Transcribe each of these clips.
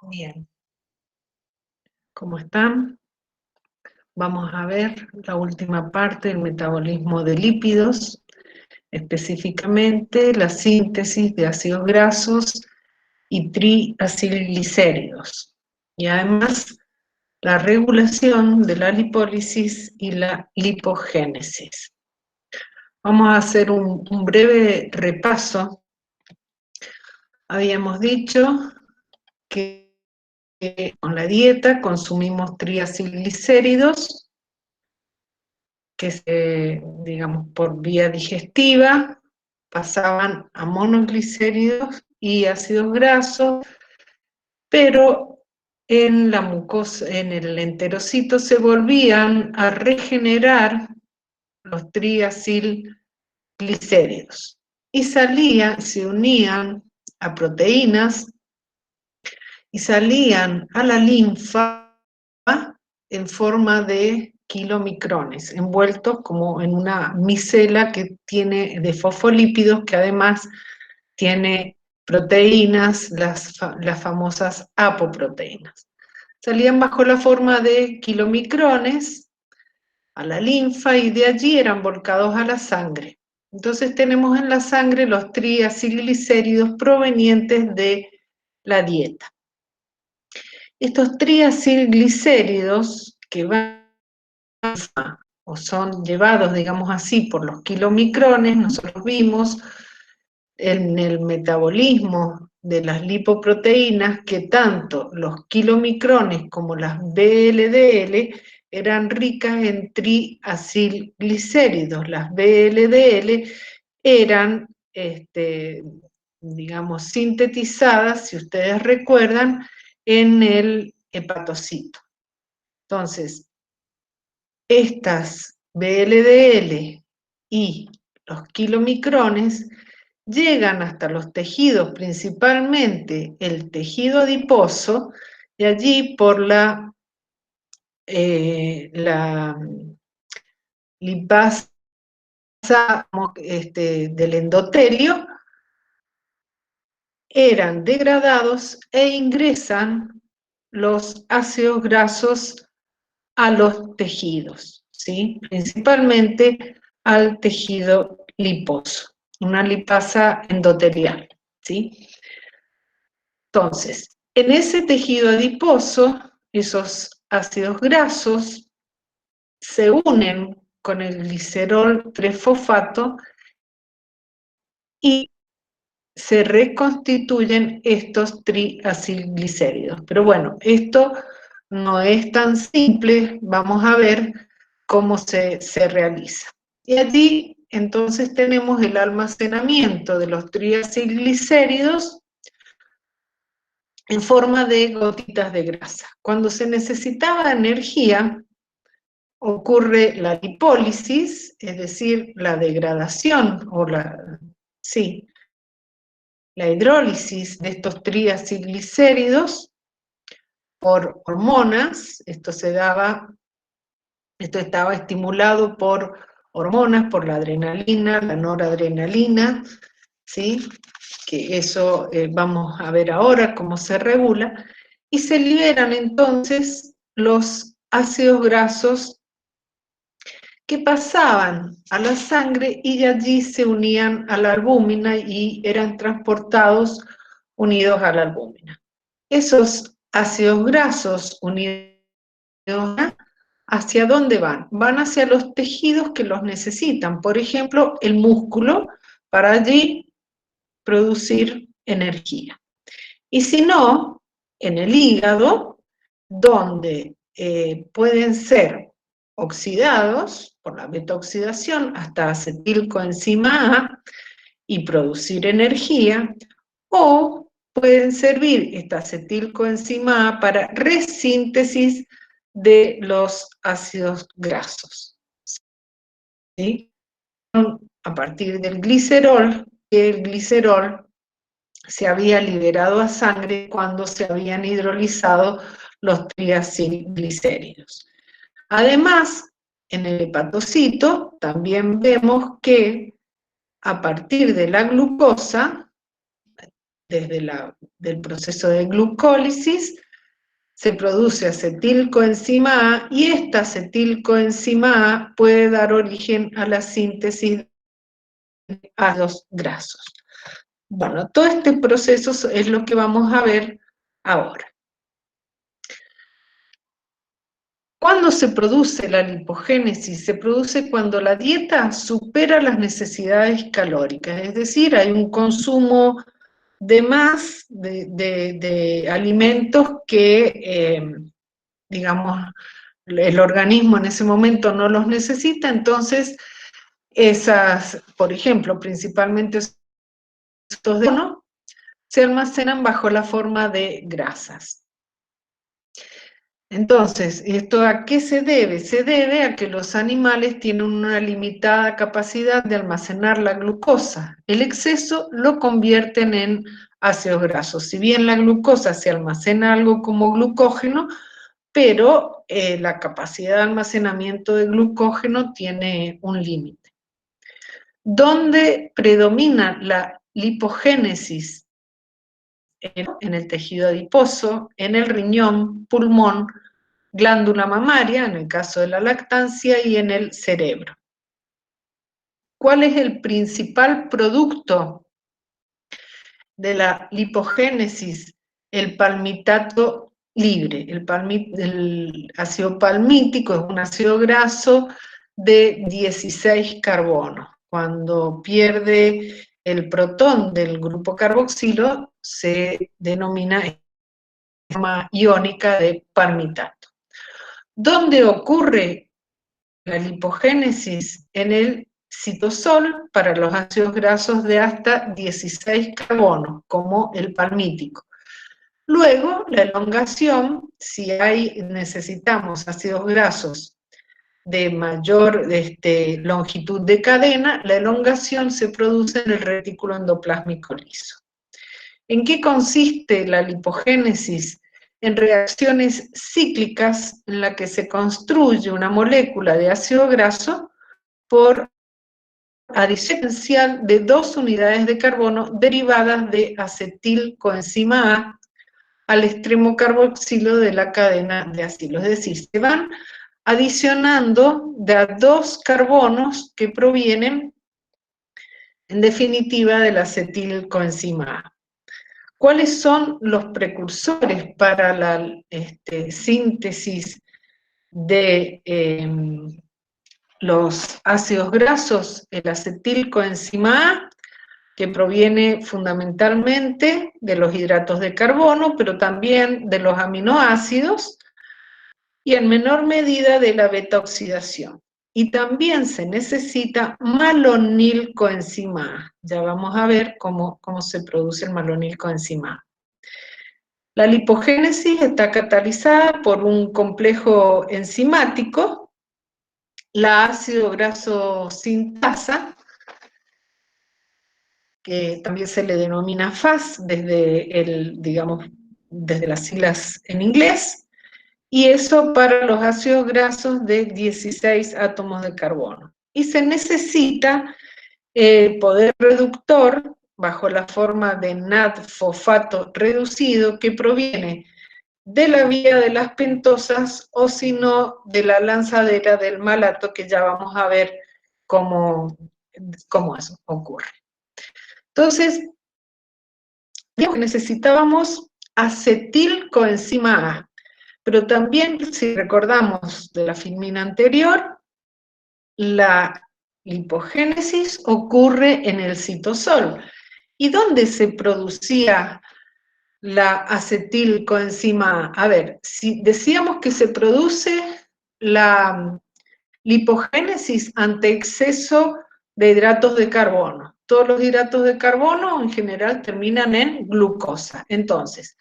Bien, ¿cómo están? Vamos a ver la última parte del metabolismo de lípidos, específicamente la síntesis de ácidos grasos y triacilglicéridos, y además la regulación de la lipólisis y la lipogénesis. Vamos a hacer un breve repaso. Habíamos dicho que con la dieta consumimos triacilglicéridos, que digamos, por vía digestiva pasaban a monoglicéridos y ácidos grasos, pero en la mucosa, en el enterocito, se volvían a regenerar los triacilglicéridos y se unían a proteínas y salían a la linfa en forma de kilomicrones, envueltos como en una micela que tiene de fosfolípidos, que además tiene proteínas, las famosas apoproteínas. Salían bajo la forma de kilomicrones a la linfa y de allí eran volcados a la sangre. Entonces tenemos en la sangre los triacilglicéridos provenientes de la dieta. Estos triacilglicéridos que van o son llevados, digamos así, por los kilomicrones, nosotros vimos en el metabolismo de las lipoproteínas que tanto los kilomicrones como las VLDL eran ricas en triacilglicéridos. Las VLDL eran, digamos, sintetizadas, si ustedes recuerdan, en el hepatocito. Entonces, estas VLDL y los kilomicrones llegan hasta los tejidos, principalmente el tejido adiposo, y allí por la lipasa del endotelio, eran degradados e ingresan los ácidos grasos a los tejidos, ¿sí? Principalmente al tejido liposo, una lipasa endotelial, ¿sí? Entonces, en ese tejido adiposo, esos ácidos grasos se unen con el glicerol 3-fosfato y se reconstituyen estos triacilglicéridos. Pero bueno, esto no es tan simple, vamos a ver cómo se realiza. Y allí entonces tenemos el almacenamiento de los triacilglicéridos en forma de gotitas de grasa. Cuando se necesitaba energía, ocurre la lipólisis, es decir, la degradación o la hidrólisis de estos triacilglicéridos por hormonas. Esto estaba estimulado por hormonas, por la adrenalina, la noradrenalina, ¿sí? Que eso vamos a ver ahora cómo se regula, y se liberan entonces los ácidos grasos que pasaban a la sangre y de allí se unían a la albúmina y eran transportados unidos a la albúmina. Esos ácidos grasos unidos, ¿hacia dónde van? Van hacia los tejidos que los necesitan, por ejemplo, el músculo, para allí producir energía. Y si no, en el hígado, donde pueden ser oxidados por la beta-oxidación hasta acetilcoenzima A y producir energía, o pueden servir esta acetilcoenzima A para resíntesis de los ácidos grasos, ¿sí? A partir del glicerol, que el glicerol se había liberado a sangre cuando se habían hidrolizado los triacilglicéridos. Además, en el hepatocito también vemos que a partir de la glucosa, del proceso de glucólisis, se produce acetilcoenzima A, y esta acetilcoenzima A puede dar origen a la síntesis de ácidos grasos. Bueno, todo este proceso es lo que vamos a ver ahora. ¿Cuándo se produce la lipogénesis? Se produce cuando la dieta supera las necesidades calóricas, es decir, hay un consumo de más de alimentos que, digamos, el organismo en ese momento no los necesita. Entonces, esas, por ejemplo, principalmente estos de carbono, se almacenan bajo la forma de grasas. Entonces, ¿esto a qué se debe? Se debe a que los animales tienen una limitada capacidad de almacenar la glucosa. El exceso lo convierten en ácidos grasos. Si bien la glucosa se almacena algo como glucógeno, pero la capacidad de almacenamiento de glucógeno tiene un límite. ¿Dónde predomina la lipogénesis? En el tejido adiposo, en el riñón, pulmón, glándula mamaria, en el caso de la lactancia, y en el cerebro. ¿Cuál es el principal producto de la lipogénesis? El palmitato libre. El ácido palmítico es un ácido graso de 16 carbonos. Cuando pierde el protón del grupo carboxilo, se denomina forma iónica de palmitato. ¿Dónde ocurre la lipogénesis? En el citosol para los ácidos grasos de hasta 16 carbonos, como el palmítico. Luego, la elongación, si necesitamos ácidos grasos de mayor longitud de cadena, la elongación se produce en el retículo endoplásmico liso. ¿En qué consiste la lipogénesis? En reacciones cíclicas en la que se construye una molécula de ácido graso por adición de 2 unidades de carbono derivadas de acetilcoenzima A al extremo carboxilo de la cadena de acilo. Es decir, se van adicionando de a 2 carbonos que provienen, en definitiva, de la acetilcoenzima A. ¿Cuáles son los precursores para la síntesis de los ácidos grasos? El acetilcoenzima A, que proviene fundamentalmente de los hidratos de carbono, pero también de los aminoácidos, y en menor medida de la beta-oxidación. Y también se necesita malonilcoenzima A. Ya vamos a ver cómo se produce el malonilcoenzima A. La lipogénesis está catalizada por un complejo enzimático, la ácido graso sintasa, que también se le denomina FAS desde las siglas en inglés, y eso para los ácidos grasos de 16 átomos de carbono. Y se necesita poder reductor bajo la forma de NAD-fosfato reducido, que proviene de la vía de las pentosas, o si no, de la lanzadera del malato, que ya vamos a ver cómo eso ocurre. Entonces, necesitábamos acetilcoenzima A, pero también, si recordamos de la filmina anterior, la lipogénesis ocurre en el citosol. ¿Y dónde se producía la acetilcoenzima A? A ver, si decíamos que se produce la lipogénesis ante exceso de hidratos de carbono. Todos los hidratos de carbono en general terminan en glucosa. Entonces,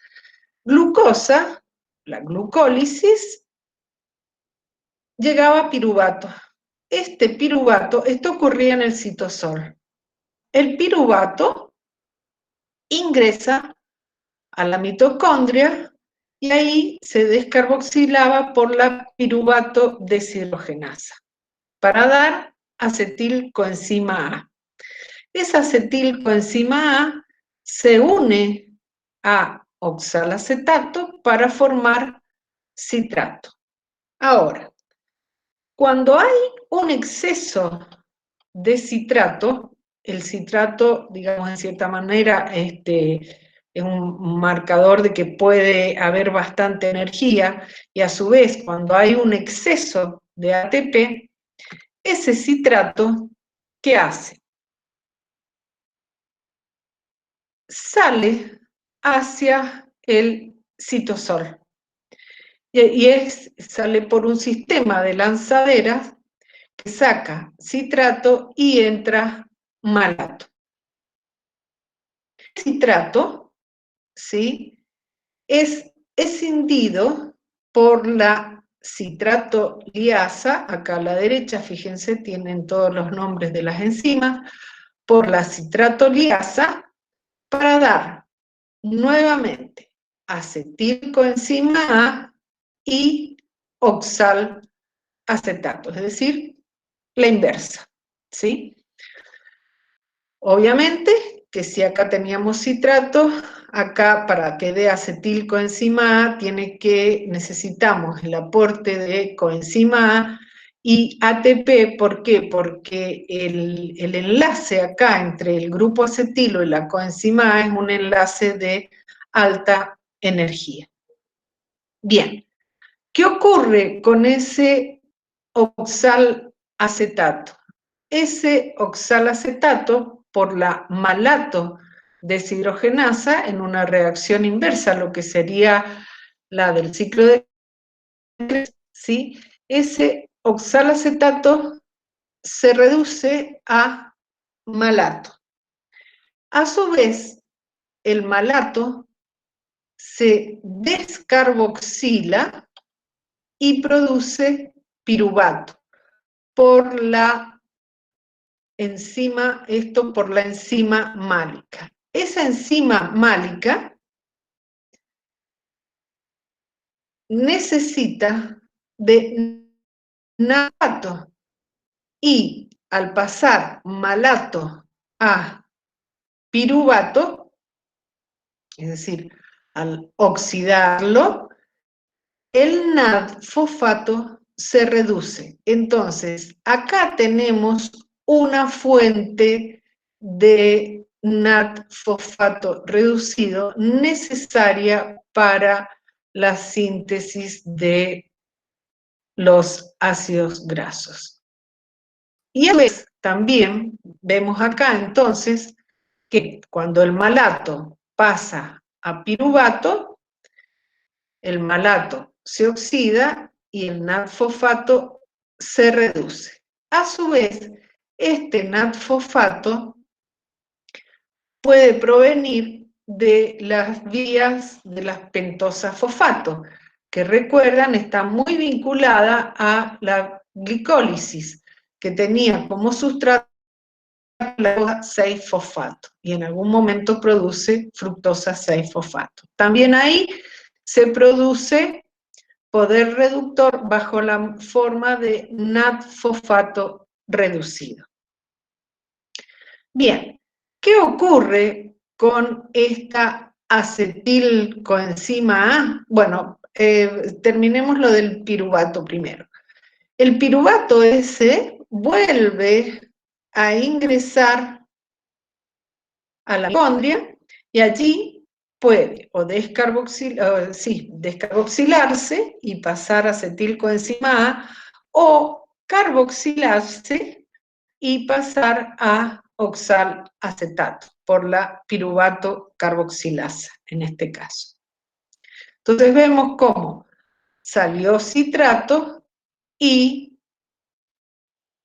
glucosa, la glucólisis, llegaba a piruvato. Esto ocurría en el citosol. El piruvato ingresa a la mitocondria y ahí se descarboxilaba por la piruvato deshidrogenasa para dar acetilcoenzima A. Esa acetilcoenzima A se une a oxalacetato para formar citrato. Ahora, cuando hay un exceso de citrato, el citrato, digamos, en cierta manera, es un marcador de que puede haber bastante energía, y a su vez, cuando hay un exceso de ATP, ese citrato, ¿qué hace? Sale hacia el citosol. Sale por un sistema de lanzaderas que saca citrato y entra malato. El citrato, ¿sí?, es escindido por la citrato liasa, acá a la derecha, fíjense, tienen todos los nombres de las enzimas, por la citrato liasa, para dar nuevamente acetilcoenzima A y oxalacetato, es decir, la inversa, ¿sí? Obviamente que si acá teníamos citrato, acá para que dé acetilcoenzima A necesitamos el aporte de coenzima A y ATP. ¿Por qué? Porque el enlace acá entre el grupo acetilo y la coenzima A es un enlace de alta energía. Bien, ¿qué ocurre con ese oxalacetato? Ese oxalacetato, por la malato deshidrogenasa, en una reacción inversa, lo que sería la del ciclo de Krebs, ¿sí?, ese oxalacetato se reduce a malato. A su vez, el malato se descarboxila y produce piruvato por la por la enzima málica. Esa enzima málica necesita de malato, y al pasar malato a piruvato, es decir, al oxidarlo, el NAD-fosfato se reduce. Entonces, acá tenemos una fuente de NAD-fosfato reducido necesaria para la síntesis de los ácidos grasos. Y a veces también vemos acá entonces que cuando el malato pasa a piruvato, el malato se oxida y el NAD-fosfato se reduce. A su vez, este NAD-fosfato puede provenir de las vías de las pentosas fosfato, que recuerdan, está muy vinculada a la glicólisis, que tenía como sustrato la 6-fosfato, y en algún momento produce fructosa 6-fosfato. También ahí se produce poder reductor bajo la forma de NAD-fosfato reducido. Bien, ¿qué ocurre con esta acetilcoenzima A? Bueno, terminemos lo del piruvato primero. El piruvato ese vuelve a ingresar a la mitocondria y allí puede o descarboxilarse y pasar a acetilcoenzima A, o carboxilarse y pasar a oxalacetato, por la piruvato carboxilasa, en este caso. Entonces vemos cómo salió citrato y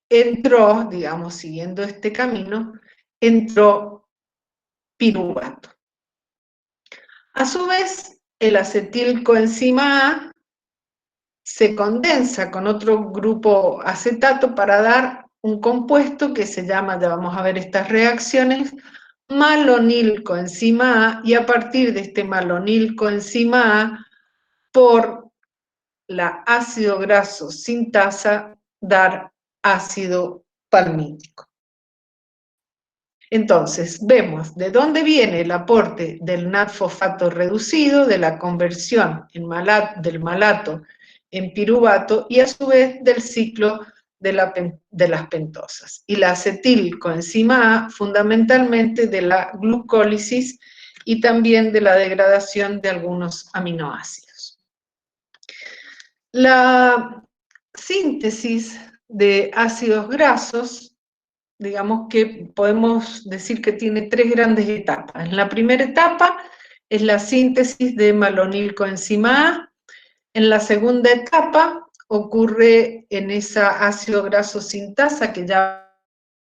entró, digamos, siguiendo este camino, entró piruvato. A su vez, el acetilcoenzima A se condensa con otro grupo acetato para dar un compuesto que se llama, ya vamos a ver estas reacciones, malonilcoenzima A, y a partir de este malonilcoenzima A, por la ácido graso sintasa, dar ácido palmítico. Entonces, vemos de dónde viene el aporte del NAD-fosfato reducido, de la conversión del malato en piruvato y a su vez del ciclo de las pentosas. Y la acetilcoenzima A fundamentalmente de la glucólisis y también de la degradación de algunos aminoácidos. La síntesis de ácidos grasos, digamos que podemos decir que tiene tres grandes etapas. En la primera etapa es la síntesis de malonilcoenzima A. En la segunda etapa ocurre en esa ácido graso sintasa, que ya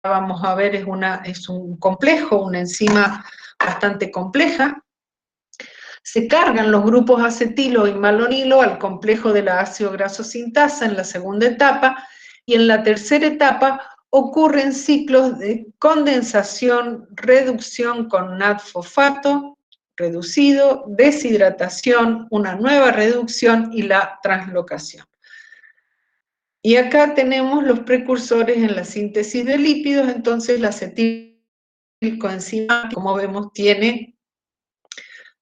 vamos a ver es un complejo, una enzima bastante compleja. Se cargan los grupos acetilo y malonilo al complejo de la ácido graso sintasa en la segunda etapa, y en la tercera etapa ocurren ciclos de condensación, reducción con NAD-fosfato reducido, deshidratación, una nueva reducción y la translocación. Y acá tenemos los precursores en la síntesis de lípidos. Entonces la acetilcoenzima, como vemos, tiene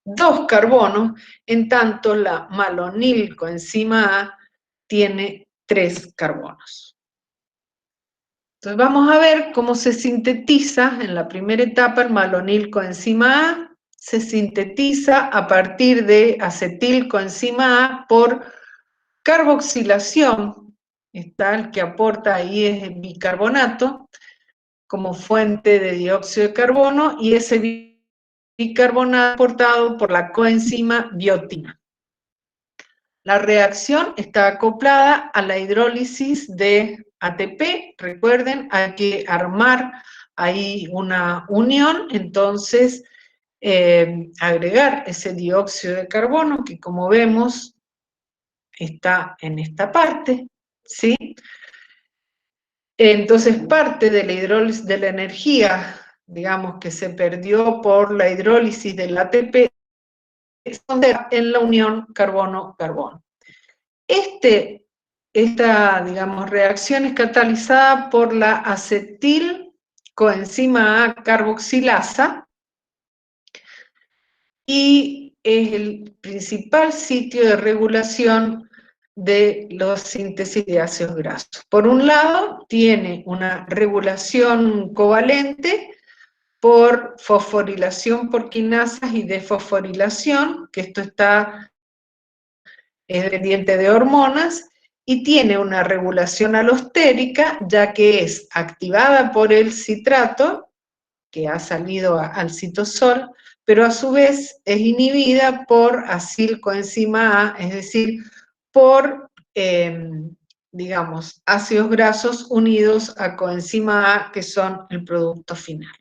2 carbonos, en tanto la malonilcoenzima A tiene 3 carbonos. Entonces vamos a ver cómo se sintetiza en la primera etapa el malonilcoenzima A. Se sintetiza a partir de acetilcoenzima A por carboxilación. Está el que aporta ahí es el bicarbonato como fuente de dióxido de carbono, y ese bicarbonato aportado por la coenzima biotina. La reacción está acoplada a la hidrólisis de ATP. Recuerden, hay que armar ahí una unión, entonces agregar ese dióxido de carbono que, como vemos, está en esta parte, ¿sí? Entonces parte de la hidrólisis de la energía, digamos, que se perdió por la hidrólisis del ATP, en la unión carbono-carbono. Esta, digamos, reacción es catalizada por la acetilcoenzima A carboxilasa y es el principal sitio de regulación de la síntesis de ácidos grasos. Por un lado, tiene una regulación covalente por fosforilación por quinasas y desfosforilación, que esto es dependiente de hormonas, y tiene una regulación alostérica, ya que es activada por el citrato, que ha salido al citosol, pero a su vez es inhibida por acilcoenzima A, es decir, por, digamos, ácidos grasos unidos a coenzima A, que son el producto final.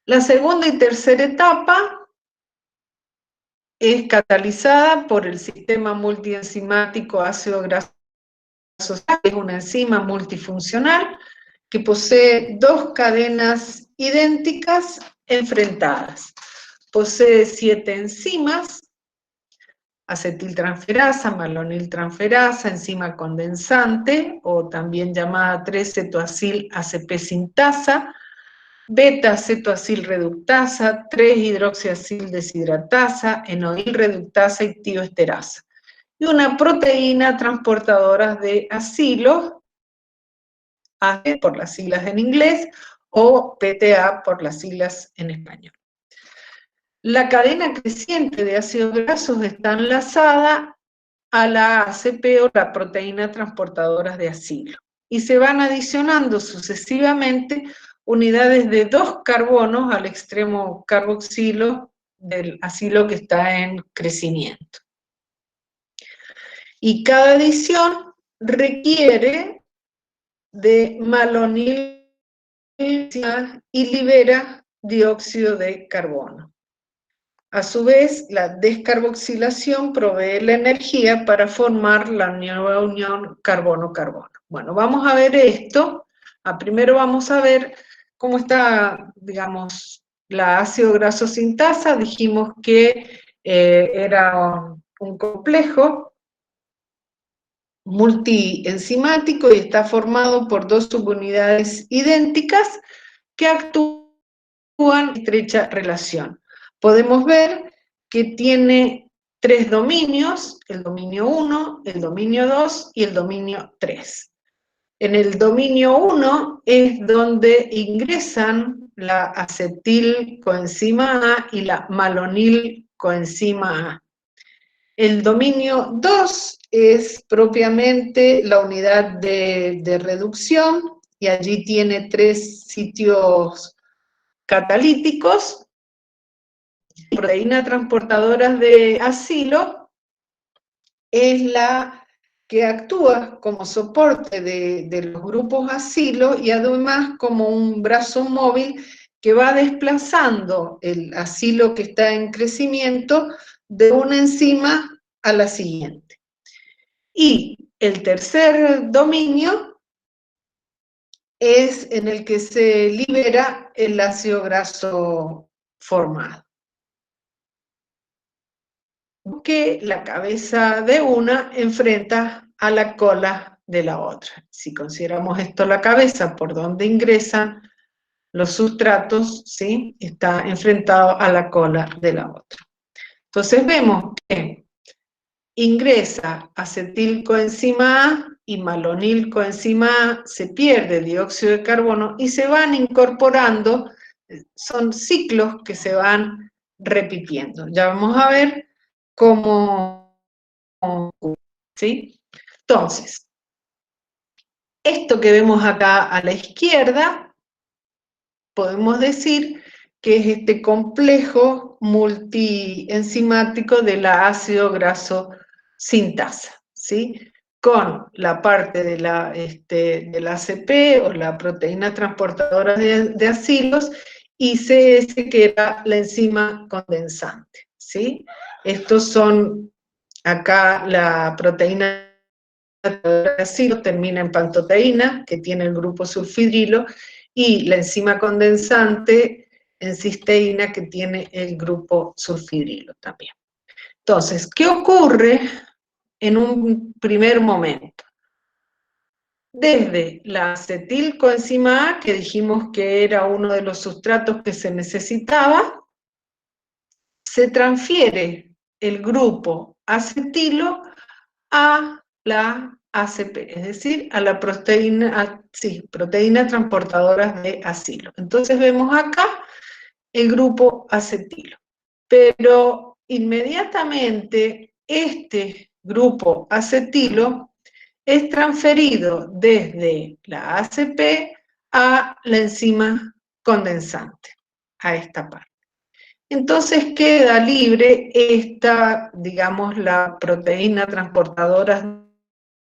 La segunda y tercera etapa es catalizada por el sistema multienzimático ácido graso, es una enzima multifuncional que posee 2 cadenas idénticas enfrentadas. Posee 7 enzimas: acetiltransferasa, maloniltransferasa, enzima condensante, o también llamada 3-cetoacil-ACP sintasa, beta-cetoacil reductasa, 3-hidroxiacil deshidratasa, enoil reductasa y tioesterasa. Y una proteína transportadora de acilo, AG por las siglas en inglés, o PTA por las siglas en español. La cadena creciente de ácidos grasos está enlazada a la ACP o la proteína transportadora de acilo, y se van adicionando sucesivamente unidades de 2 carbonos al extremo carboxilo del acilo que está en crecimiento. Y cada adición requiere de malonil y libera dióxido de carbono. A su vez, la descarboxilación provee la energía para formar la nueva unión carbono-carbono. Bueno, vamos a ver esto. Primero vamos a ver cómo está, digamos, la ácido graso sintasa. Dijimos que era un complejo multienzimático y está formado por 2 subunidades idénticas que actúan en estrecha relación. Podemos ver que tiene 3 dominios, el dominio 1, el dominio 2 y el dominio 3. En el dominio 1 es donde ingresan la acetilcoenzima A y la malonilcoenzima A. El dominio 2 es propiamente la unidad de reducción, y allí tiene 3 sitios catalíticos, proteínas transportadoras de acilo, es la que actúa como soporte de los grupos acilo y además como un brazo móvil que va desplazando el acilo que está en crecimiento de una enzima a la siguiente. Y el tercer dominio es en el que se libera el ácido graso formado. Que la cabeza de una enfrenta a la cola de la otra. Si consideramos esto la cabeza por donde ingresan los sustratos, ¿sí? Está enfrentado a la cola de la otra. Entonces vemos que ingresa acetilcoenzima A y malonilcoenzima A, se pierde dióxido de carbono y se van incorporando, son ciclos que se van repitiendo. Ya vamos a ver cómo, ¿sí? Entonces, esto que vemos acá a la izquierda, podemos decir que es este complejo multienzimático de la ácido graso sintasa, ¿sí? Con la parte de la ACP o la proteína transportadora de acilos y CS, que era la enzima condensante, ¿sí? Estos son, acá la proteína de acilos termina en pantoteína, que tiene el grupo sulfidrilo, y la enzima condensante en cisteína, que tiene el grupo sulfidrilo también. Entonces, ¿qué ocurre en un primer momento? Desde la acetilcoenzima A, que dijimos que era uno de los sustratos que se necesitaba, se transfiere el grupo acetilo a la ACP, es decir, a la proteína, proteínas transportadoras de acilo. Entonces vemos acá el grupo acetilo. Pero inmediatamente este grupo acetilo es transferido desde la ACP a la enzima condensante, a esta parte. Entonces queda libre esta, digamos, la proteína transportadora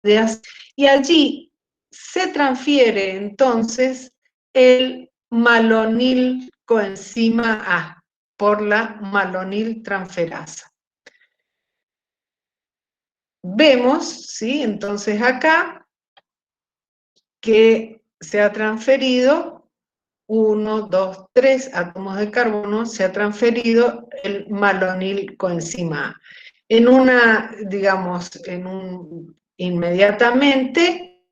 de acilo, y allí se transfiere entonces el malonilcoenzima A por la maloniltransferasa. Vemos, ¿sí? Entonces acá que se ha transferido 1, 2, 3 átomos de carbono, se ha transferido el malonilcoenzima A. En una, digamos, inmediatamente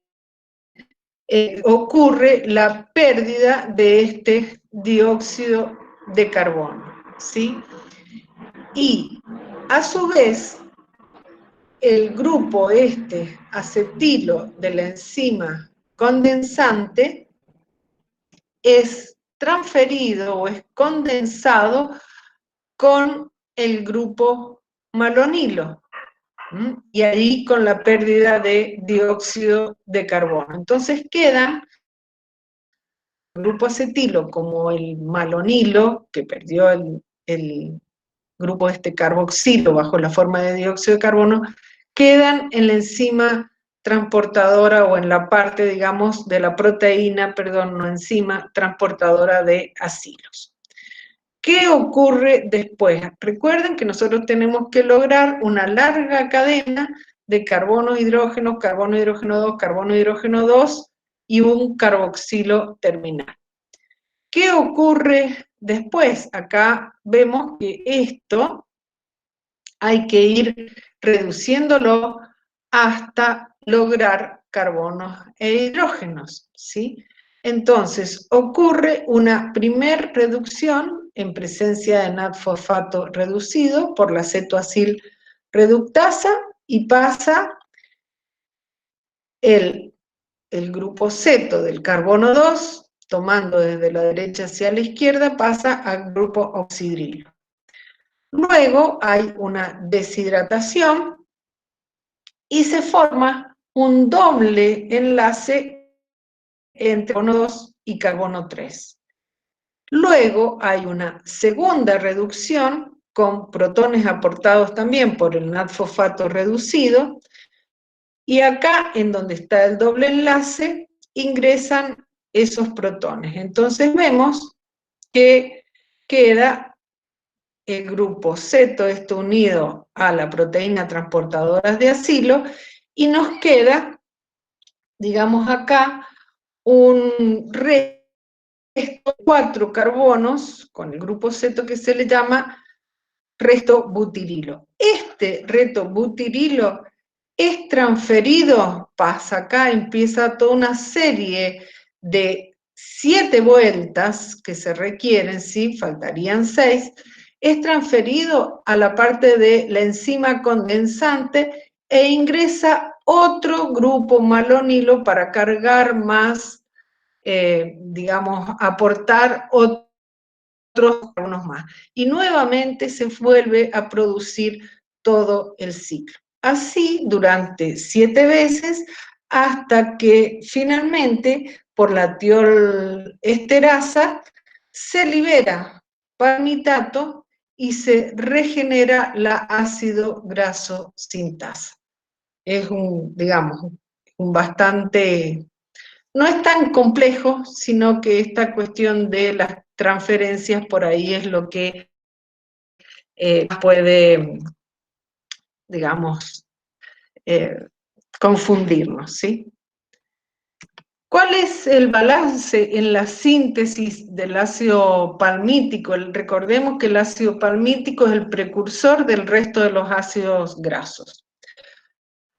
ocurre la pérdida de este dióxido de carbono, ¿sí? Y a su vez, el grupo acetilo de la enzima condensante es transferido o es condensado con el grupo malonilo, y ahí con la pérdida de dióxido de carbono. Entonces quedan el grupo acetilo como el malonilo, que perdió el grupo carboxilo bajo la forma de dióxido de carbono, quedan en la enzima transportadora o en la parte, digamos, de la proteína, perdón, no enzima, transportadora de acilos. ¿Qué ocurre después? Recuerden que nosotros tenemos que lograr una larga cadena de carbono, hidrógeno, carbono, hidrógeno 2, carbono, hidrógeno 2 y un carboxilo terminal. ¿Qué ocurre después? Acá vemos que esto hay que ir reduciéndolo hasta lograr carbonos e hidrógenos, ¿sí? Entonces, ocurre una primer reducción en presencia de NAD-fosfato reducido por la cetoacil reductasa y pasa el grupo ceto del carbono 2, tomando desde la derecha hacia la izquierda, pasa al grupo oxidrilo. Luego hay una deshidratación y se forma un doble enlace entre carbono 2 y carbono 3. Luego hay una segunda reducción con protones aportados también por el NAD-fosfato reducido, y acá, en donde está el doble enlace, ingresan esos protones. Entonces vemos que queda el grupo ceto, esto unido a la proteína transportadora de acilo, y nos queda, digamos acá, un resto de 4 carbonos, con el grupo ceto que se le llama resto butirilo. Este resto butirilo es transferido, pasa acá, empieza toda una serie de 7 vueltas que se requieren, ¿sí? Faltarían 6, es transferido a la parte de la enzima condensante e ingresa otro grupo malonilo para cargar más, digamos, aportar otros carbonos más. Y nuevamente se vuelve a producir todo el ciclo. Así durante 7 veces, hasta que finalmente, por la tiol-esterasa, se libera palmitato y se regenera la ácido graso sintasa. Es digamos, un bastante... No es tan complejo, sino que esta cuestión de las transferencias por ahí es lo que puede, digamos, confundirnos, ¿sí? ¿Cuál es el balance en la síntesis del ácido palmítico? Recordemos que el ácido palmítico es el precursor del resto de los ácidos grasos.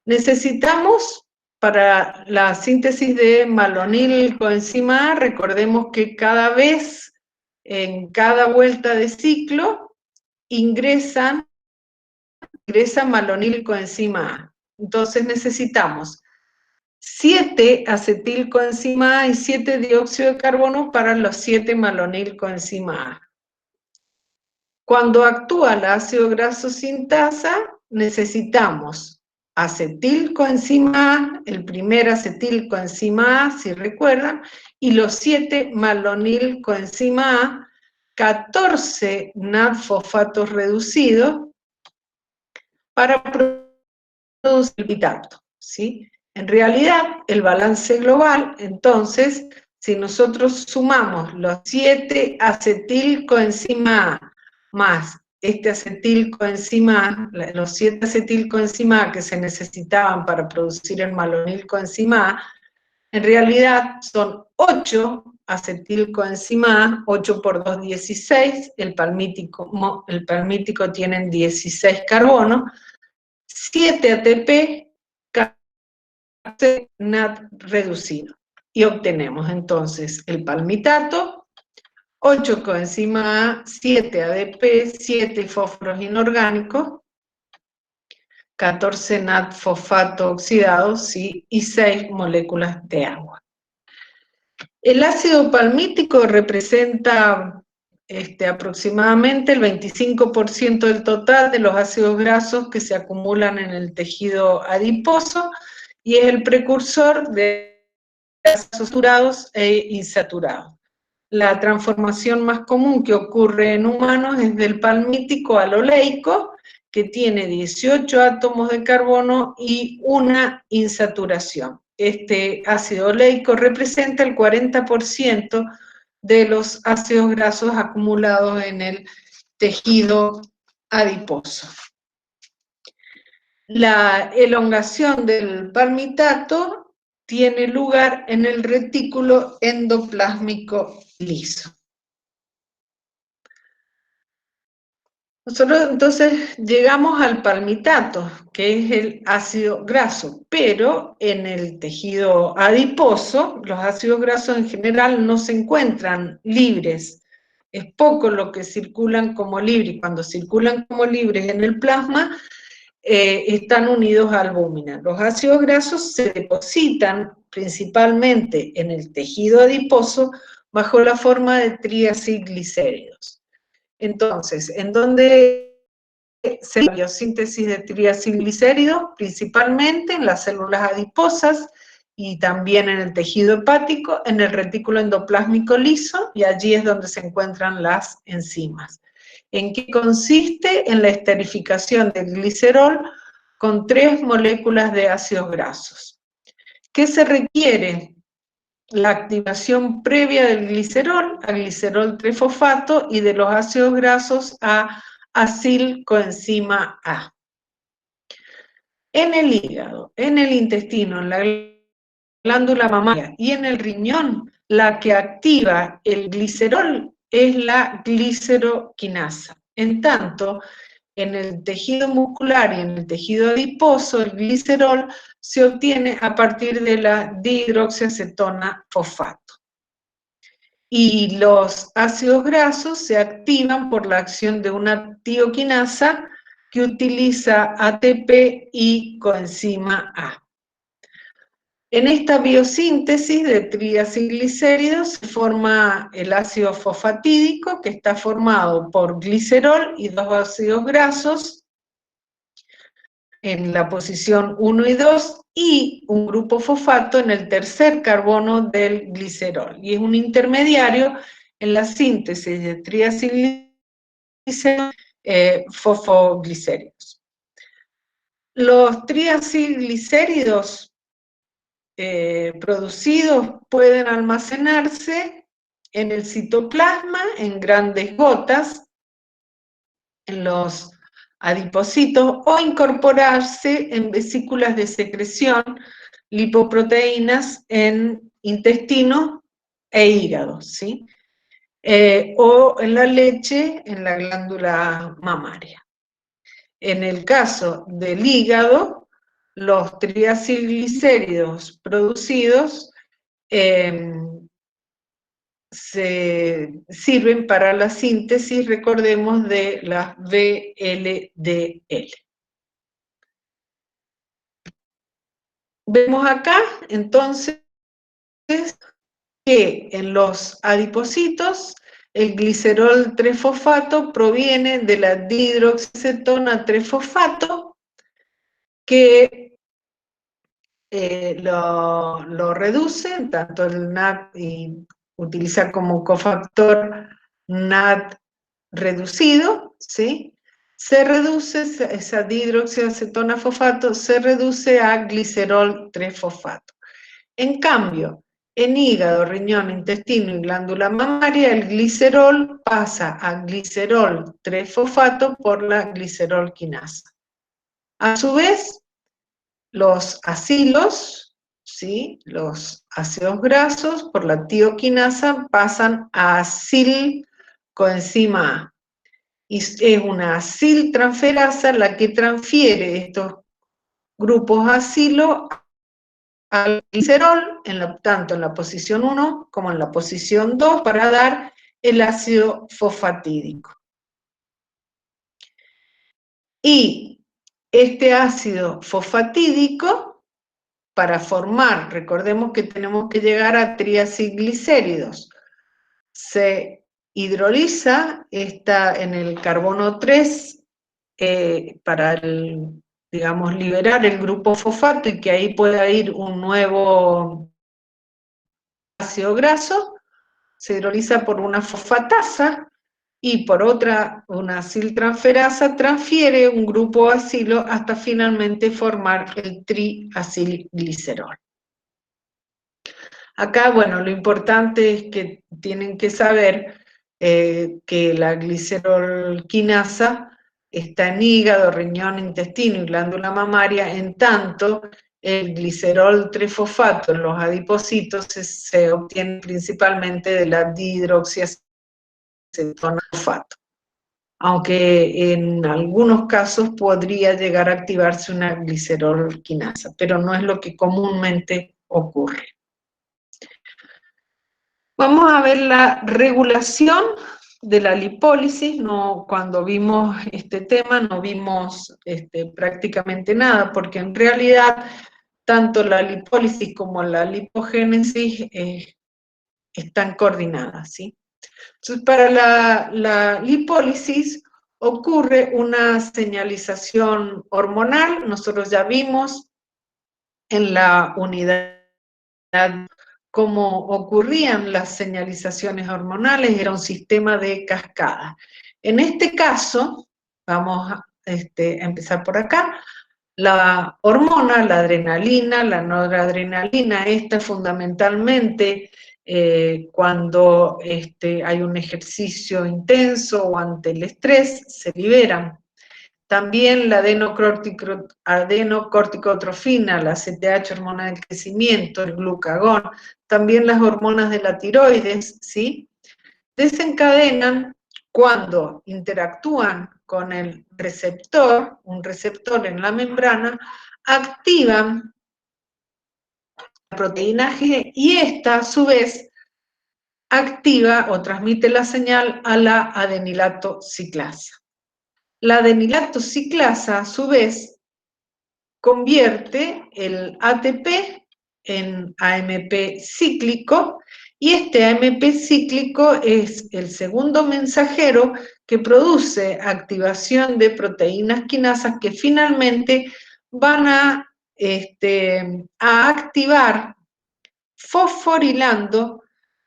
Necesitamos, para la síntesis de malonil coenzima A, recordemos que cada vez, en cada vuelta de ciclo, ingresa malonil coenzima A. Entonces necesitamos 7 acetilcoenzima A y 7 dióxido de carbono para los 7 malonil coenzima A. Cuando actúa el ácido graso sintasa, necesitamos acetilcoenzima A, el primer acetilcoenzima A, si recuerdan, y los 7 malonil coenzima A, 14 NAD-fosfatos reducidos para producir el palmitato, ¿sí? En realidad, el balance global, entonces, si nosotros sumamos los 7 acetilcoenzima A más este acetilcoenzima A, los 7 acetilcoenzima A que se necesitaban para producir el malonil coenzima A, en realidad son 8 acetilcoenzima A, 8 por 2, 16, el palmítico tiene 16 carbonos, 7 ATP, NAD reducido. Y obtenemos entonces el palmitato, 8 coenzima A, 7 ADP, 7 fósforos inorgánicos, 14 NAD fosfato oxidado, ¿sí? Y 6 moléculas de agua. El ácido palmítico representa aproximadamente el 25% del total de los ácidos grasos que se acumulan en el tejido adiposo y es el precursor de ácidos saturados e insaturados. La transformación más común que ocurre en humanos es del palmítico al oleico, que tiene 18 átomos de carbono y una insaturación. Este ácido oleico representa el 40% de los ácidos grasos acumulados en el tejido adiposo. La elongación del palmitato tiene lugar en el retículo endoplásmico liso. Nosotros entonces llegamos al palmitato, que es el ácido graso, pero en el tejido adiposo, los ácidos grasos en general no se encuentran libres. Es poco lo que circulan como libres. Cuando circulan como libres en el plasma, están unidos a albúmina. Los ácidos grasos se depositan principalmente en el tejido adiposo bajo la forma de triacilglicéridos. Entonces, ¿en dónde se da la biosíntesis de triacilglicéridos? Principalmente en las células adiposas y también en el tejido hepático, en el retículo endoplásmico liso, y allí es donde se encuentran las enzimas. ¿En qué consiste? En la esterificación del glicerol con 3 moléculas de ácidos grasos. ¿Qué se requiere? La activación previa del glicerol a glicerol 3-fosfato y de los ácidos grasos a acilcoenzima A. En el hígado, en el intestino, en la glándula mamaria y en el riñón, la que activa el glicerol es la gliceroquinasa. En tanto, en el tejido muscular y en el tejido adiposo, el glicerol se obtiene a partir de la dihidroxiacetona fosfato. Y los ácidos grasos se activan por la acción de una tioquinasa que utiliza ATP y coenzima A. En esta biosíntesis de triacilglicéridos se forma el ácido fosfatídico, que está formado por glicerol y 2 ácidos grasos en la posición 1 y 2, y un grupo fosfato en el tercer carbono del glicerol. Y es un intermediario en la síntesis de triacilglicéridos, fosfoglicéridos. Los triacilglicéridos producidos pueden almacenarse en el citoplasma en grandes gotas, en los adipocitos, o incorporarse en vesículas de secreción, lipoproteínas en intestino e hígado, ¿sí? O en la leche, en la glándula mamaria. En el caso del hígado, los triacilglicéridos producidos se sirven para la síntesis, recordemos, de las VLDL. Vemos acá, entonces, que en los adipocitos el glicerol 3-fosfato proviene de la dihidroxiacetona 3-fosfato, que lo reduce, tanto el NAD, y utiliza como cofactor NAD reducido, ¿sí? Se reduce, esa dihidroxiacetona fosfato se reduce a glicerol 3-fosfato. En cambio, en hígado, riñón, intestino y glándula mamaria, el glicerol pasa a glicerol 3-fosfato por la glicerolquinasa. A su vez, los acilos, ¿sí? Los ácidos grasos, por la tioquinasa, pasan a acilcoenzima A. Y es una aciltransferasa la que transfiere estos grupos acilo al glicerol, tanto en la posición 1 como en la posición 2, para dar el ácido fosfatídico. Y este ácido fosfatídico, para formar, recordemos que tenemos que llegar a triacilglicéridos, se hidroliza, está en el carbono 3, para digamos, liberar el grupo fosfato y que ahí pueda ir un nuevo ácido graso, se hidroliza por una fosfatasa, y por otra, una aciltransferasa, transfiere un grupo acilo hasta finalmente formar el triacilglicerol. Acá, bueno, lo importante es que tienen que saber que la glicerolquinasa está en hígado, riñón, intestino y glándula mamaria, en tanto el glicerol 3-fosfato en los adipocitos se obtiene principalmente de la dihidroxiacetona fosfato. aunque en algunos casos podría llegar a activarse una glicerol-quinasa, pero no es lo que comúnmente ocurre. Vamos a ver la regulación de la lipólisis. Cuando vimos este tema no vimos prácticamente nada, porque en realidad tanto la lipólisis como la lipogénesis están coordinadas, ¿sí? Entonces, para la lipólisis ocurre una señalización hormonal. Nosotros ya vimos en la unidad cómo ocurrían las señalizaciones hormonales, era un sistema de cascada. En este caso, vamos a empezar por acá, la hormona, la adrenalina, la noradrenalina, esta fundamentalmente cuando hay un ejercicio intenso o ante el estrés, se liberan. También la adenocorticotrofina, la CTH, hormona del crecimiento, el glucagón, también las hormonas de la tiroides, ¿sí? Desencadenan cuando interactúan con el receptor, un receptor en la membrana, activan la proteína G y esta a su vez activa o transmite la señal a la adenilato ciclasa. La adenilato ciclasa a su vez convierte el ATP en AMP cíclico, y este AMP cíclico es el segundo mensajero que produce activación de proteínas quinasas que finalmente van a activar fosforilando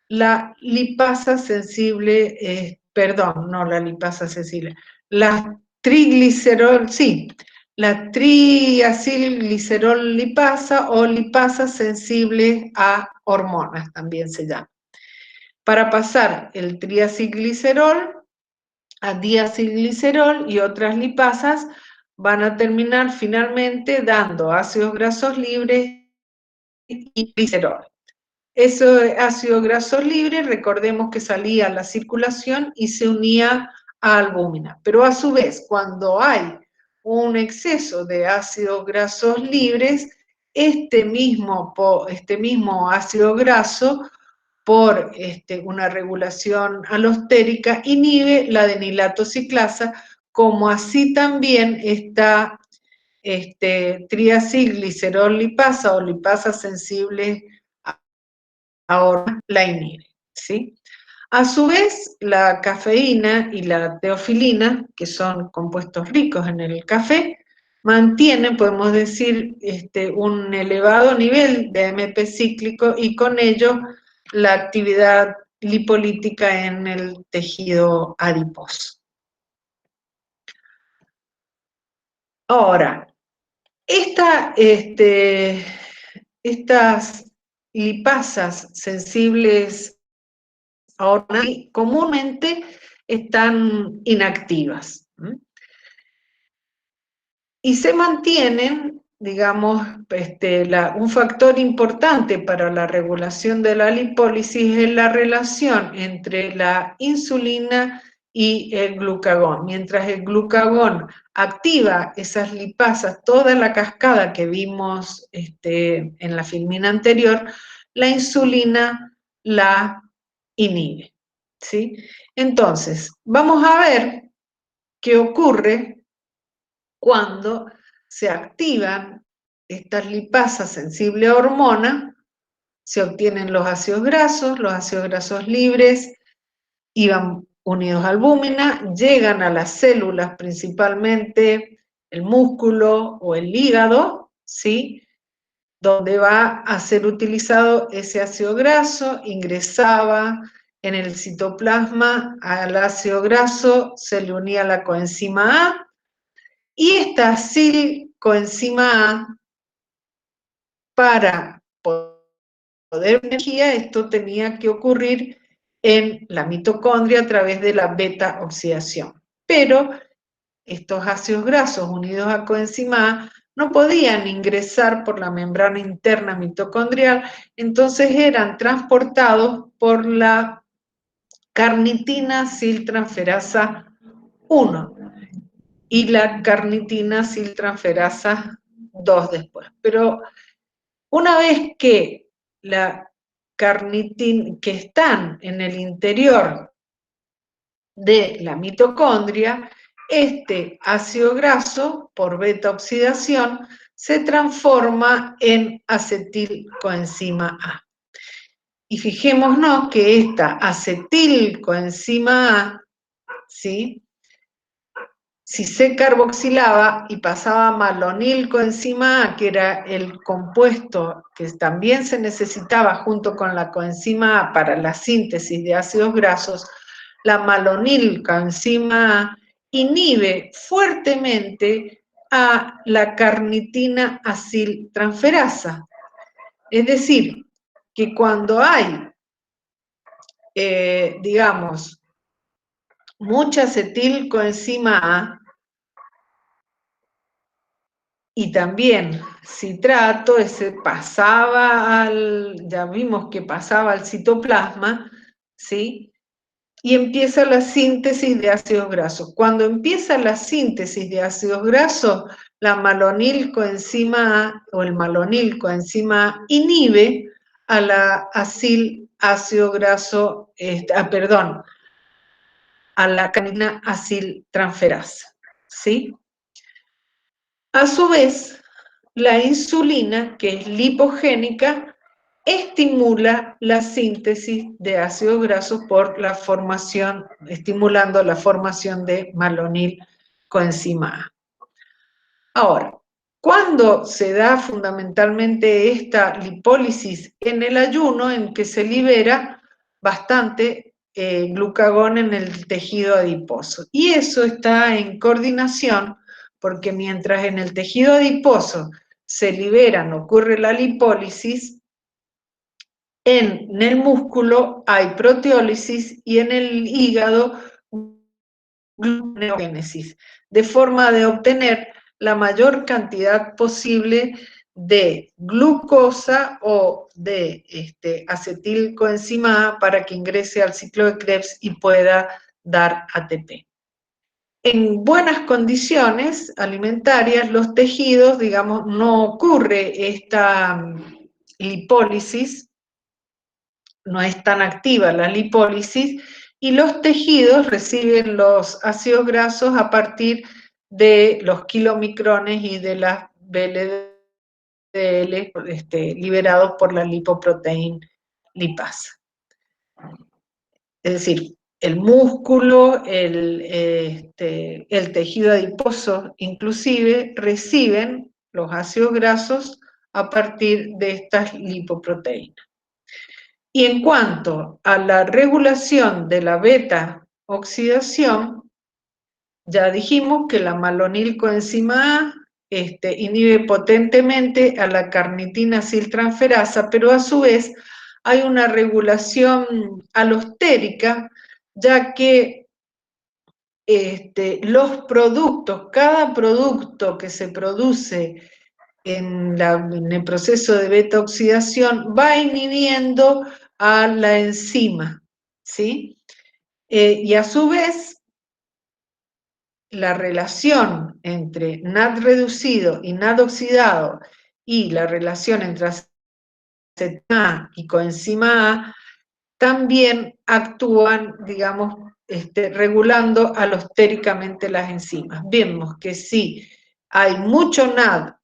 la lipasa sensible, perdón, no la lipasa sensible, la triglicerol, sí, la triacilglicerol lipasa o lipasa sensible a hormonas, también se llama. Para pasar el triacilglicerol a diacilglicerol y otras lipasas, van a terminar finalmente dando ácidos grasos libres y glicerol. Ese ácido graso libre, recordemos que salía a la circulación y se unía a albúmina. Pero a su vez, cuando hay un exceso de ácidos grasos libres, este mismo ácido graso, por una regulación alostérica, inhibe la adenilato ciclasa, como así también esta triacilglicerol lipasa o lipasa sensible ahora la inhibe, ¿sí? A su vez, la cafeína y la teofilina, que son compuestos ricos en el café, mantienen, podemos decir, un elevado nivel de AMP cíclico y con ello la actividad lipolítica en el tejido adiposo. Ahora, estas lipasas sensibles ahora comúnmente están inactivas. Y se mantienen, digamos, un factor importante para la regulación de la lipólisis es la relación entre la insulina y el glucagón. Mientras el glucagón activa esas lipasas, toda la cascada que vimos en la filmina anterior, la insulina la inhibe, ¿sí? Entonces, vamos a ver qué ocurre cuando se activan estas lipasas sensibles a hormona. Se obtienen los ácidos grasos libres iban unidos a albúmina, llegan a las células, principalmente el músculo o el hígado, ¿sí? Donde va a ser utilizado ese ácido graso, ingresaba en el citoplasma, al ácido graso se le unía la coenzima A, y esta coenzima A, para poder energía, esto tenía que ocurrir en la mitocondria a través de la beta oxidación. Pero estos ácidos grasos unidos a coenzima A no podían ingresar por la membrana interna mitocondrial, entonces eran transportados por la carnitina ciltransferasa 1, y la carnitina aciltransferasa 2 después. Pero una vez que la carnitina, que están en el interior de la mitocondria, este ácido graso, por beta oxidación, se transforma en acetilcoenzima A. Y fijémonos que esta acetilcoenzima A, ¿sí?, si se carboxilaba y pasaba malonilcoenzima A, que era el compuesto que también se necesitaba junto con la coenzima A para la síntesis de ácidos grasos, la malonilcoenzima A inhibe fuertemente a la carnitina aciltransferasa. Es decir, que cuando hay, digamos, mucha acetilcoenzima A, y también citrato, ese pasaba ya vimos que pasaba al citoplasma, ¿sí? Y empieza la síntesis de ácidos grasos. Cuando empieza la síntesis de ácidos grasos, la malonilcoenzima A o el malonilcoenzima A inhibe a la ácido graso, a la carnitina aciltransferasa, ¿sí? A su vez, la insulina, que es lipogénica, estimula la síntesis de ácidos grasos por la formación, estimulando la formación de malonilcoenzima A. Ahora, ¿cuándo se da fundamentalmente esta lipólisis? En el ayuno, en que se libera bastante glucagón en el tejido adiposo. Y eso está en coordinación, porque mientras en el tejido adiposo se liberan, ocurre la lipólisis, en el músculo hay proteólisis y en el hígado gluconeogénesis, de forma de obtener la mayor cantidad posible de glucosa o de acetilcoenzima A para que ingrese al ciclo de Krebs y pueda dar ATP. En buenas condiciones alimentarias, los tejidos, digamos, no ocurre esta lipólisis, no es tan activa la lipólisis, y los tejidos reciben los ácidos grasos a partir de los kilomicrones y de las VLDL liberados por la lipoproteína lipasa. Es decir, el músculo, el tejido adiposo, inclusive, reciben los ácidos grasos a partir de estas lipoproteínas. Y en cuanto a la regulación de la beta oxidación, ya dijimos que la malonilcoenzima A inhibe potentemente a la carnitina aciltransferasa, pero a su vez hay una regulación alostérica, ya que los productos, cada producto que se produce en el proceso de beta oxidación va inhibiendo a la enzima, ¿sí? Y a su vez, la relación entre NAD reducido y NAD oxidado y la relación entre acetilcoenzima A y coenzima A también actúan, digamos, regulando alostéricamente las enzimas. Vemos que si hay mucho NAD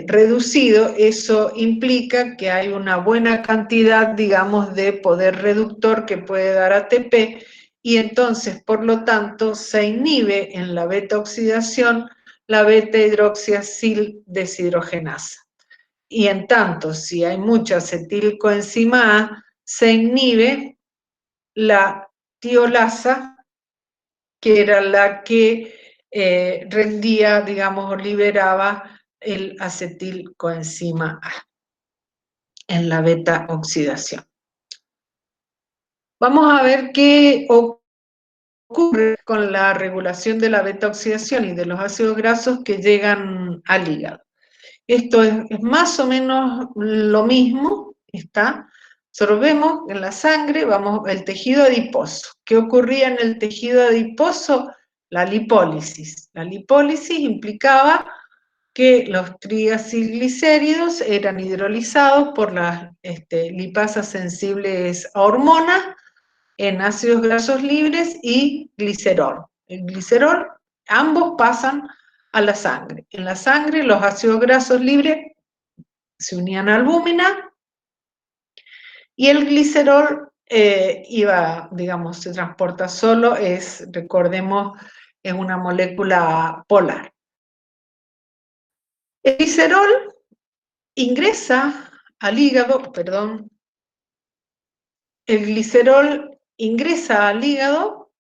reducido, eso implica que hay una buena cantidad, digamos, de poder reductor que puede dar ATP, y entonces, por lo tanto, se inhibe en la beta-oxidación la beta-hidroxiacil deshidrogenasa. Y en tanto, si hay mucha acetilcoenzima A, se inhibe la tiolasa, que era la que rendía, digamos, o liberaba el acetilcoenzima A en la beta oxidación. Vamos a ver qué ocurre con la regulación de la beta oxidación y de los ácidos grasos que llegan al hígado. Esto es más o menos lo mismo, ¿está? Vemos en la sangre, el tejido adiposo. ¿Qué ocurría en el tejido adiposo? La lipólisis. La lipólisis implicaba que los triacilglicéridos eran hidrolizados por las lipasas sensibles a hormonas en ácidos grasos libres y glicerol. El glicerol, ambos pasan a la sangre. En la sangre los ácidos grasos libres se unían a albúmina y el glicerol se transporta solo, recordemos, es una molécula polar. El glicerol ingresa al hígado, el glicerol ingresa al hígado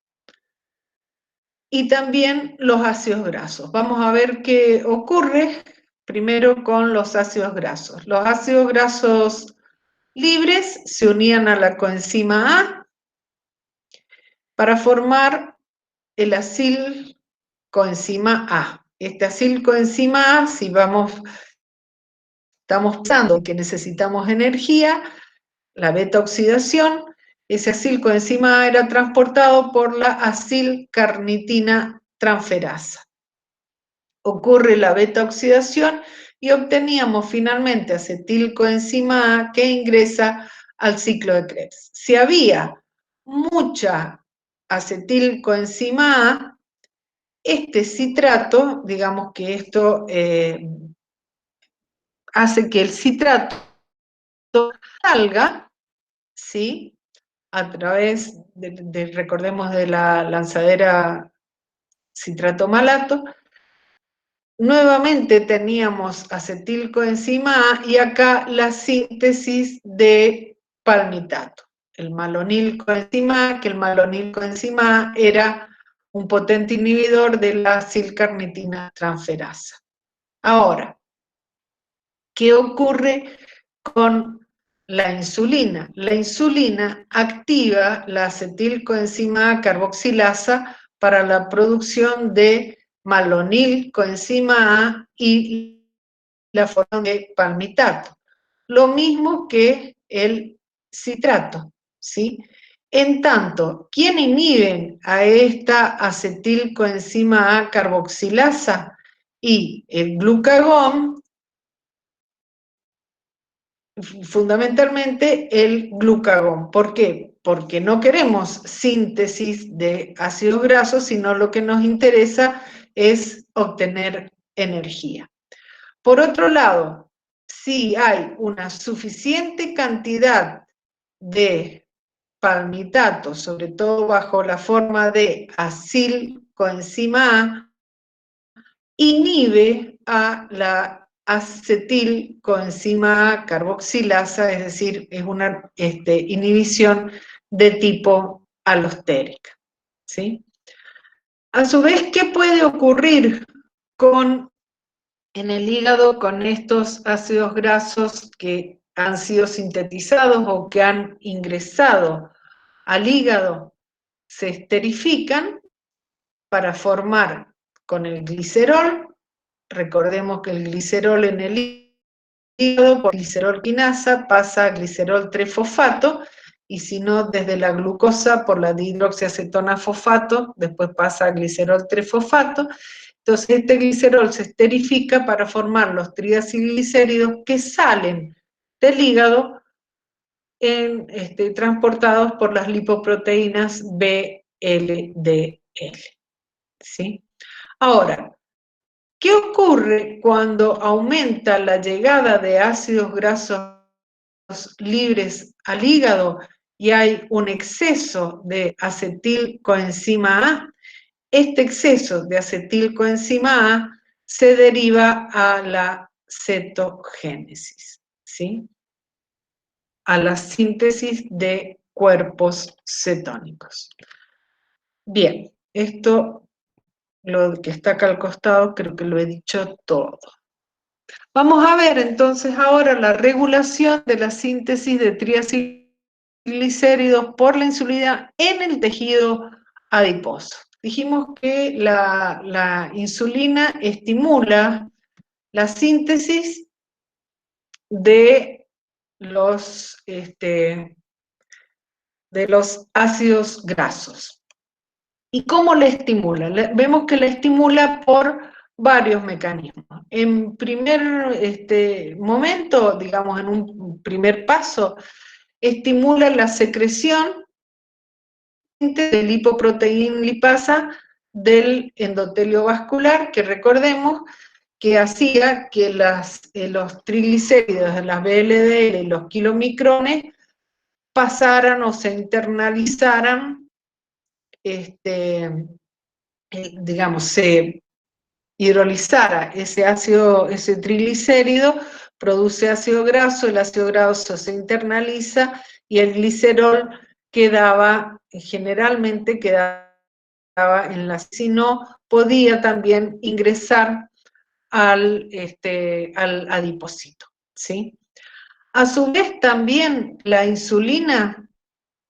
y también los ácidos grasos. Vamos a ver qué ocurre primero con los ácidos grasos. Los ácidos grasos libres se unían a la coenzima A para formar el acilcoenzima A. Este acilcoenzima A, si estamos pensando que necesitamos energía, la beta-oxidación, ese acilcoenzima A era transportado por la acilcarnitina transferasa. Ocurre la beta-oxidación y obteníamos finalmente acetilcoenzima A que ingresa al ciclo de Krebs. Si había mucha acetilcoenzima A, este citrato, digamos que esto hace que el citrato salga, ¿sí?, a través recordemos, de la lanzadera citrato-malato. Nuevamente teníamos acetilcoenzima A y acá la síntesis de palmitato. El malonilcoenzima A, que el malonilcoenzima A era un potente inhibidor de la acilcarnitina transferasa. Ahora, ¿qué ocurre con la insulina? La insulina activa la acetilcoenzima A carboxilasa para la producción de malonilcoenzima A y la forma de palmitato. Lo mismo que el citrato, ¿sí? En tanto, ¿quién inhibe a esta acetilcoenzima A carboxilasa? Y el glucagón, fundamentalmente el glucagón. ¿Por qué? Porque no queremos síntesis de ácidos grasos, sino lo que nos interesa es obtener energía. Por otro lado, si hay una suficiente cantidad de palmitato, sobre todo bajo la forma de acilcoenzima A, inhibe a la acetilcoenzima A carboxilasa, es decir, es una inhibición de tipo alostérica, ¿sí? A su vez, ¿qué puede ocurrir en el hígado con estos ácidos grasos que han sido sintetizados o que han ingresado al hígado? Se esterifican para formar con el glicerol. Recordemos que el glicerol en el hígado, por glicerol quinasa, pasa a glicerol 3-fosfato, y si no, desde la glucosa, por la dihidroxiacetona fosfato, después pasa a glicerol 3-fosfato. Entonces este glicerol se esterifica para formar los triacilglicéridos que salen del hígado transportados por las lipoproteínas VLDL, ¿sí? Ahora, ¿qué ocurre cuando aumenta la llegada de ácidos grasos libres al hígado y hay un exceso de acetilcoenzima A? Este exceso de acetilcoenzima A se deriva a la cetogénesis, ¿sí?, a la síntesis de cuerpos cetónicos. Bien, esto, lo que está acá al costado, creo que lo he dicho todo. Vamos a ver entonces ahora la regulación de la síntesis de triacilglicéridos por la insulina en el tejido adiposo. Dijimos que la insulina estimula la síntesis de de los ácidos grasos. ¿Y cómo le estimula? Vemos que le estimula por varios mecanismos. En primer momento, digamos, en un primer paso, estimula la secreción de lipoproteína lipasa del endotelio vascular, que recordemos que hacía que los triglicéridos, las VLDL y los kilomicrones pasaran o se internalizaran, digamos, se hidrolizara ese triglicérido, produce ácido graso, el ácido graso se internaliza y el glicerol generalmente quedaba en la, si no, podía también ingresar al adipocito, ¿sí? A su vez también la insulina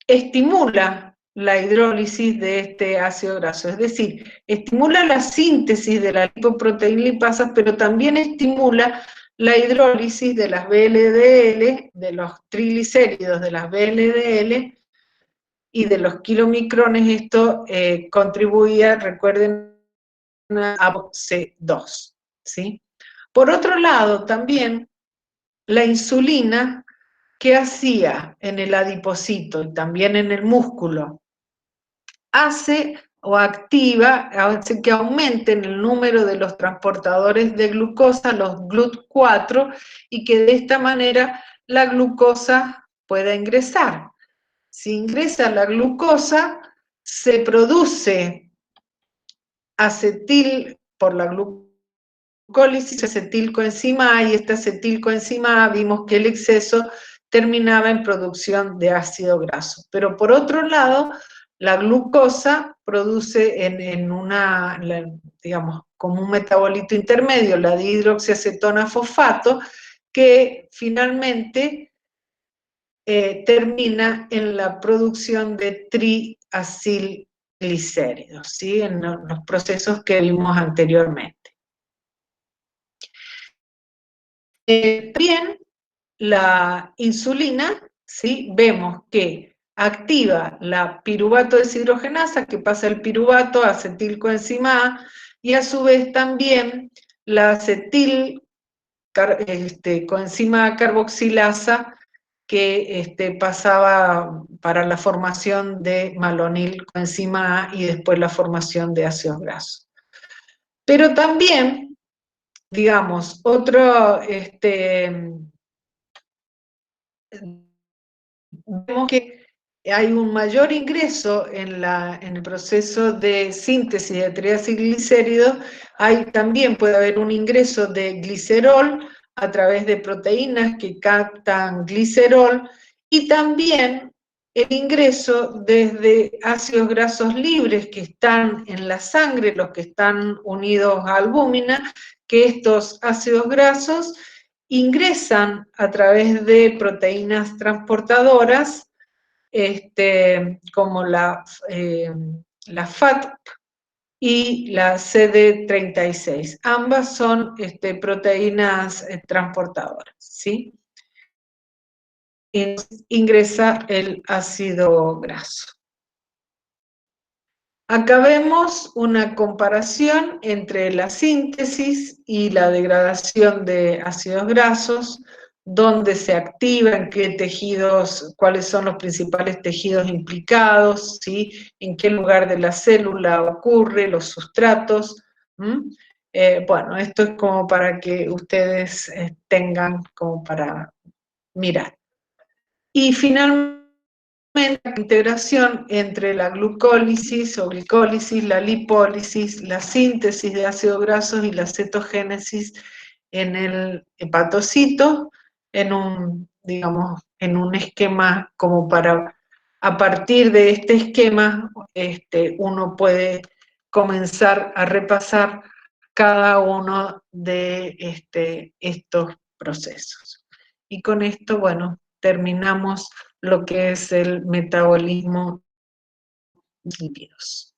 estimula la hidrólisis de este ácido graso, es decir, estimula la síntesis de la lipoproteína lipasa, pero también estimula la hidrólisis de las VLDL, de los triglicéridos de las VLDL y de los kilomicrones. Esto contribuía, recuerden, a C2, ¿sí? Por otro lado, también la insulina, ¿qué hacía en el adipocito y también en el músculo? Hace o activa, hace que aumenten el número de los transportadores de glucosa, los GLUT4, y que de esta manera la glucosa pueda ingresar. Si ingresa la glucosa, se produce acetil por la glucólisis, acetilcoenzima A, y esta acetilcoenzima A vimos que el exceso terminaba en producción de ácido graso. Pero por otro lado, la glucosa produce digamos, como un metabolito intermedio, la dihidroxiacetona fosfato, que finalmente termina en la producción de triacilglicéridos, ¿sí? En los procesos que vimos anteriormente. Bien, la insulina, ¿sí? Vemos que activa la piruvato deshidrogenasa, que pasa el piruvato a acetilcoenzima A, y a su vez también la coenzima A carboxilasa, que pasaba para la formación de malonilcoenzima A y después la formación de ácidos grasos. Pero también, digamos, vemos que hay un mayor ingreso en el proceso de síntesis de triacilglicéridos, también puede haber un ingreso de glicerol a través de proteínas que captan glicerol, y también el ingreso desde ácidos grasos libres que están en la sangre, los que están unidos a albúmina, que estos ácidos grasos ingresan a través de proteínas transportadoras, como la FAT y la CD36. Ambas son proteínas transportadoras, ¿sí? Ingresa el ácido graso. Acá vemos una comparación entre la síntesis y la degradación de ácidos grasos, dónde se activa, en qué tejidos, cuáles son los principales tejidos implicados, ¿sí? En qué lugar de la célula ocurre, los sustratos. Bueno, esto es como para que ustedes tengan como para mirar. Y finalmente, la integración entre la glucólisis o glicólisis, la lipólisis, la síntesis de ácidos grasos y la cetogénesis en el hepatocito, digamos, en un esquema como para, a partir de este esquema, uno puede comenzar a repasar cada uno de estos procesos. Y con esto, bueno, terminamos lo que es el metabolismo de lípidos.